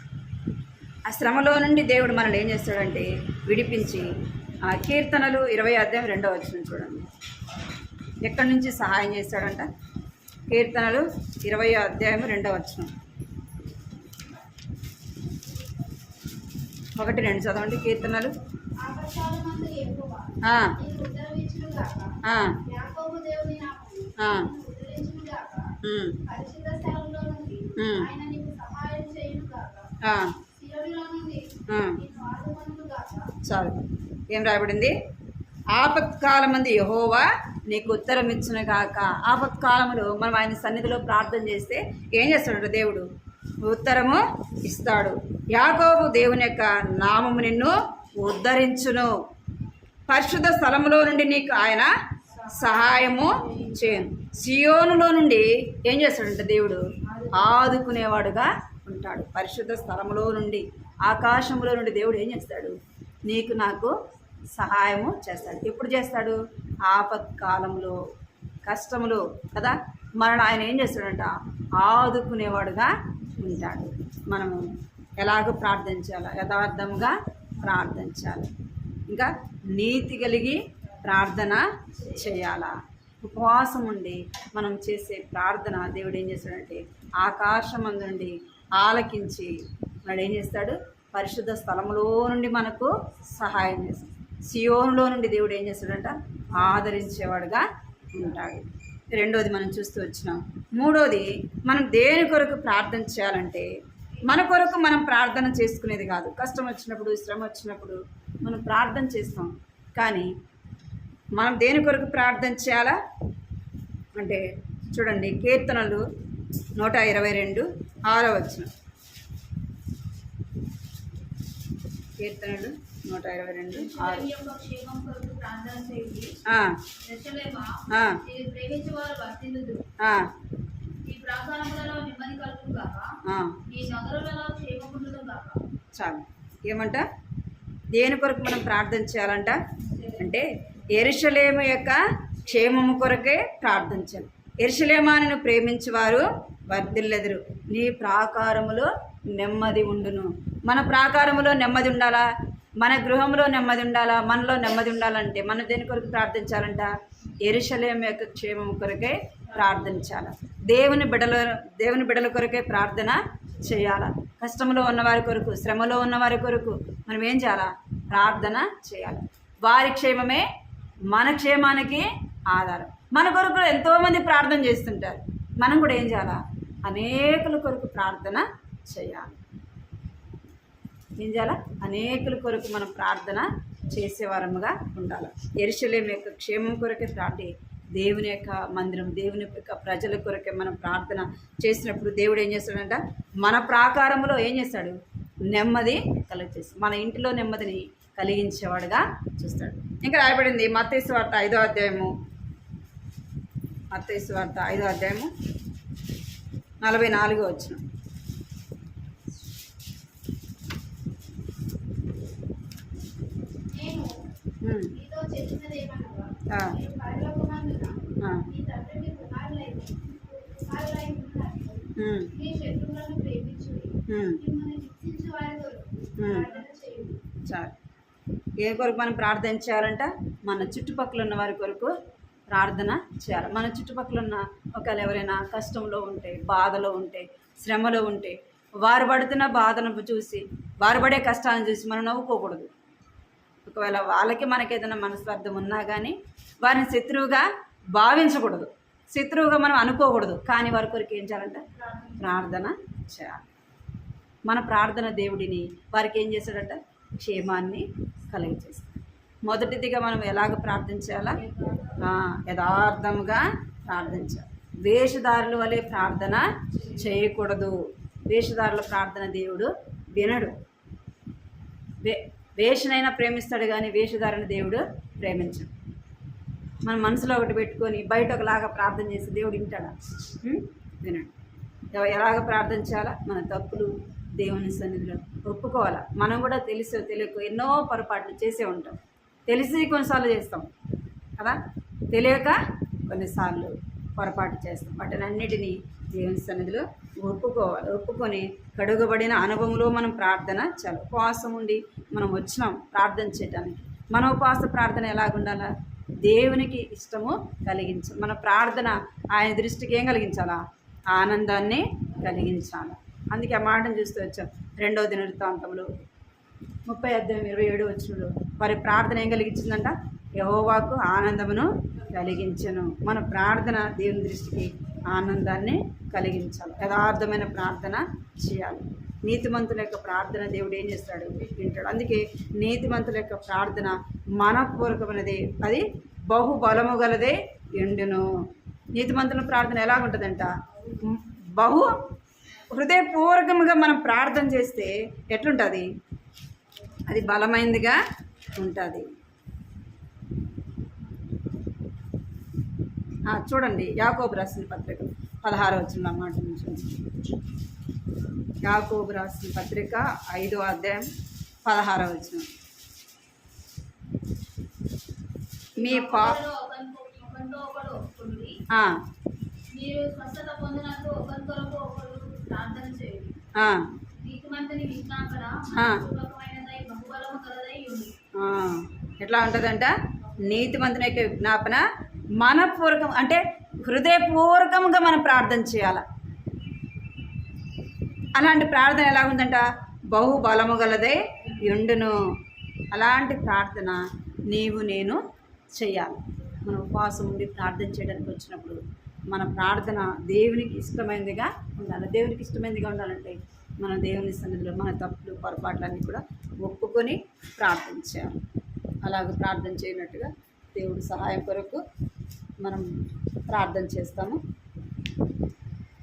ఆ శ్రమలో నుండి దేవుడు మనల్ని ఏం చేస్తాడంటే విడిపించి, ఆ కీర్తనలు 20:2 చూడండి, ఎక్కడి నుంచి సహాయం చేస్తాడంట? కీర్తనలు 20:2 1-2 చదవండి. కీర్తనలు చాలు. ఏం రాయబడింది? ఆపత్కాలమందు యెహోవా నీకు ఉత్తరం ఇచ్చును గాక. ఆపత్కాలంలో మనం ఆయన సన్నిధిలో ప్రార్థన చేస్తే ఏం చేస్తాడు? దేవుడు ఉత్తరము ఇస్తాడు. యాకోబు దేవుని యొక్క నామము నిన్ను ఉద్ధరించును. పరిశుద్ధ స్థలములో నుండి నీకు ఆయన సహాయము చేయను. సియోనులో నుండి ఏం చేస్తాడంటే దేవుడు ఆదుకునేవాడుగా ఉంటాడు. పరిశుద్ధ స్థలములో నుండి, ఆకాశంలో నుండి దేవుడు ఏం చేస్తాడు? నీకు నాకు సహాయము చేస్తాడు. ఎప్పుడు చేస్తాడు? ఆపత్కాలంలో, కష్టములో కదా. మనల్ని ఆయన ఏం చేస్తాడంట? ఆదుకునేవాడుగా ఉంటాడు. మనము ఎలాగో ప్రార్థించాలి? యథార్థంగా ప్రార్థించాలి. ఇంకా నీతి కలిగి ప్రార్థన చేయాలా. ఉపవాసం ఉండి మనం చేసే ప్రార్థన దేవుడు ఏం చేస్తాడంటే ఆకాశం నుండి ఆలకించి వాడు ఏం చేస్తాడు? పరిశుద్ధ స్థలములో నుండి మనకు సహాయం చేస్తాడు. సియోనులో నుండి దేవుడు ఏం చేస్తాడంట? ఆదరించేవాడుగా ఉంటాడు. రెండోది మనం చూస్తూ వచ్చినాం. మూడోది, మనం దేని కొరకు ప్రార్థన చేయాలంటే మన కొరకు మనం ప్రార్థన చేసుకునేది కాదు. కష్టం వచ్చినప్పుడు, శ్రమ వచ్చినప్పుడు మనం ప్రార్థన చేస్తాం. కానీ మనం దేని కొరకు ప్రార్థన చేయాలా అంటే చూడండి, కీర్తనలు 122:6. కీర్తనలు 122:6. చాలు. ఏమంట? దేని కొరకు మనం ప్రార్థన చేయాలంట అంటే యెరూషలేము యొక్క క్షేమము కొరకే ప్రార్థన చేయాలి. యెరూషలేమును ప్రేమించేవారు వర్ధిల్లెదరు. నీ ప్రాకారములో నెమ్మది ఉండును. మన ప్రాకారములో నెమ్మది ఉండాలా? మన గృహంలో నెమ్మది ఉండాలా? మనలో నెమ్మది ఉండాలంటే మనం దేని కొరకు ప్రార్థించాలంట? యెరూషలేము యొక్క క్షేమము కొరకే ప్రార్థించాలి. దేవుని బిడ్డల కొరకే ప్రార్థన చేయాలా. కష్టంలో ఉన్నవారి కొరకు, శ్రమలో ఉన్నవారి కొరకు మనం ఏం చేయాలా? ప్రార్థన చేయాలి. వారి క్షేమమే మన క్షేమానికి ఆధారం. మన కొరకు ఎంతోమంది ప్రార్థన చేస్తుంటారు. మనం కూడా ఏం చేయాలా? అనేకుల కొరకు ప్రార్థన చేయాలి. ఏం చేయాలా? అనేకుల కొరకు మనం ప్రార్థన చేసేవారముగా ఉండాలి. యెరూషలేము యొక్క క్షేమం కొరకే దేవుని యొక్క మందిరం, దేవుని యొక్క ప్రజల కొరకే మనం ప్రార్థన చేసినప్పుడు దేవుడు ఏం చేస్తాడంట, మన ప్రాకారంలో ఏం చేస్తాడు, నెమ్మది కలిగజేస్తాడు, మన ఇంటిలో నెమ్మదిని కలిగించేవాడుగా చూస్తాడు. ఇంకా రాయబడింది మత్తయి సువార్త 5వ అధ్యాయము, మత్తయి సువార్త 5వ అధ్యాయము 44వ వచనం. నీతో చెప్పినదేమనగా, నీవు పరలోకమందున నీ తండ్రికి కుమారులై ఉన్నట్లు నీ శత్రువులను ప్రేమించుడి, మిమ్మల్ని హింసించు వారి కొరకు ప్రార్థన చేయుడి. చాలు. ఏ కొరకు మనం ప్రార్థన చేయాలంట, మన చుట్టుపక్కల ఉన్న వారి కొరకు ప్రార్థన చేయాలి. మన చుట్టుపక్కల ఉన్న ఒకవేళ ఎవరైనా కష్టంలో ఉంటే, బాధలో ఉంటే, శ్రమలో ఉంటే, వారు పడుతున్న బాధను చూసి, వారు పడే కష్టాలను చూసి మనం నవ్వుకోకూడదు. ఒకవేళ వాళ్ళకి మనకి ఏదైనా మనస్వార్థం ఉన్నా కానీ వారిని శత్రువుగా భావించకూడదు, శత్రువుగా మనం అనుకోకూడదు. కానీ వారి కొరకు ఏం చేయాలంటే ప్రార్థన చేయాలి. మన ప్రార్థన దేవుడిని వారికి ఏం చేశాడంట, క్షేమాన్ని కలిగజేస్తాడు. మొదటిదిగా మనం ఎలాగ ప్రార్థన చేయాలా, యథార్థంగా ప్రార్థించాలి. వేషధారుల వలె ప్రార్థన చేయకూడదు. వేషధారుల ప్రార్థన దేవుడు వినడు. వేషనైనా ప్రేమిస్తాడు కానీ వేషధారని దేవుడు ప్రేమించడు. మన మనసులో ఒకటి పెట్టుకొని బయట ఒకలాగా ప్రార్థన చేసి దేవుడు వింటాడా, వినడు. ఎలాగ ప్రార్థన చేయాలా, మన తప్పులు దేవుని సన్నిధిలో ఒప్పుకోవాలా. మనం కూడా తెలిసో తెలియక ఎన్నో పొరపాట్లు చేసే ఉంటాం, తెలిసి కొన్నిసార్లు చేస్తాం కదా, తెలియక కొన్నిసార్లు పొరపాటు చేస్తాం. వాటిని అన్నిటినీ దేవుని సన్నిధిలో ఒప్పుకోవాలి. ఒప్పుకొని కడుగబడిన అనుభవంలో మనం ప్రార్థన చాలా ఉపవాసం ఉండి మనం వచ్చినాం ప్రార్థన చేయడానికి. మన ఉపవాస ప్రార్థన ఎలాగుండాలా, దేవునికి ఇష్టము కలిగించాలి. మన ప్రార్థన ఆయన దృష్టికి ఏం కలిగించాలా, ఆనందాన్ని కలిగించాలి. అందుకే ఆ మాటను చూస్తూ వచ్చాం. 2వ దినవృత్తాంతంలో 30:27 వచనంలో వారి ప్రార్థన ఏం కలిగించిందంట, యెహోవాకు ఆనందమును కలిగించను. మన ప్రార్థన దేవుని దృష్టికి ఆనందాన్ని కలిగించాలి. యథార్థమైన ప్రార్థన చేయాలి. నీతిమంతుల యొక్క ప్రార్థన దేవుడు ఏం చేస్తాడు, వింటాడు. అందుకే నీతిమంతుల యొక్క ప్రార్థన మనపూర్వకమైనది, అది బహుబలము గలదే ఎండును. నీతిమంతుల ప్రార్థన ఎలాగుంటుందంట, బహు హృదయపూర్వకంగా మనం ప్రార్థన చేస్తే ఎట్లుంటుంది, అది బలమైనదిగా ఉంటుంది. చూడండి యాకోబు రాసిన పత్రిక 16వ వచనంలో మాట నుంచి, యాకోబు రాసిన పత్రిక 5వ అధ్యాయం 16వ వచనం. మీ మీరు స్వస్థత పొందినట్లు ఒకరి కొరకు ఒకరు ప్రార్థన చేయండి. నీతిమంతుని విజ్ఞాపన పూర్వకమైనదై బహుబలము కలదై ఉంది. ఎట్లా ఉంటుందంట, నీతిమంతుని యొక్క విజ్ఞాపన మనపూర్వకం, అంటే హృదయపూర్వకంగా మనం ప్రార్థన చేయాలి. అలాంటి ప్రార్థన ఎలాగుందంట, బహుబలము గలదై ఉండును. అలాంటి ప్రార్థన నీవు నేను చేయాలి. మనం ఉపవాసం ఉండి ప్రార్థన చేయడానికి వచ్చినప్పుడు మన ప్రార్థన దేవునికి ఇష్టమైనదిగా ఉండాలి. దేవునికి ఇష్టమైనదిగా ఉండాలంటే మన దేవుని సన్నిధిలో మన తప్పులు పొరపాట్లన్నీ కూడా ఒప్పుకొని ప్రార్థించాలి. అలాగ ప్రార్థన చేయనట్టుగా దేవుడు సహాయం కొరకు మనం ప్రార్థన చేస్తాము.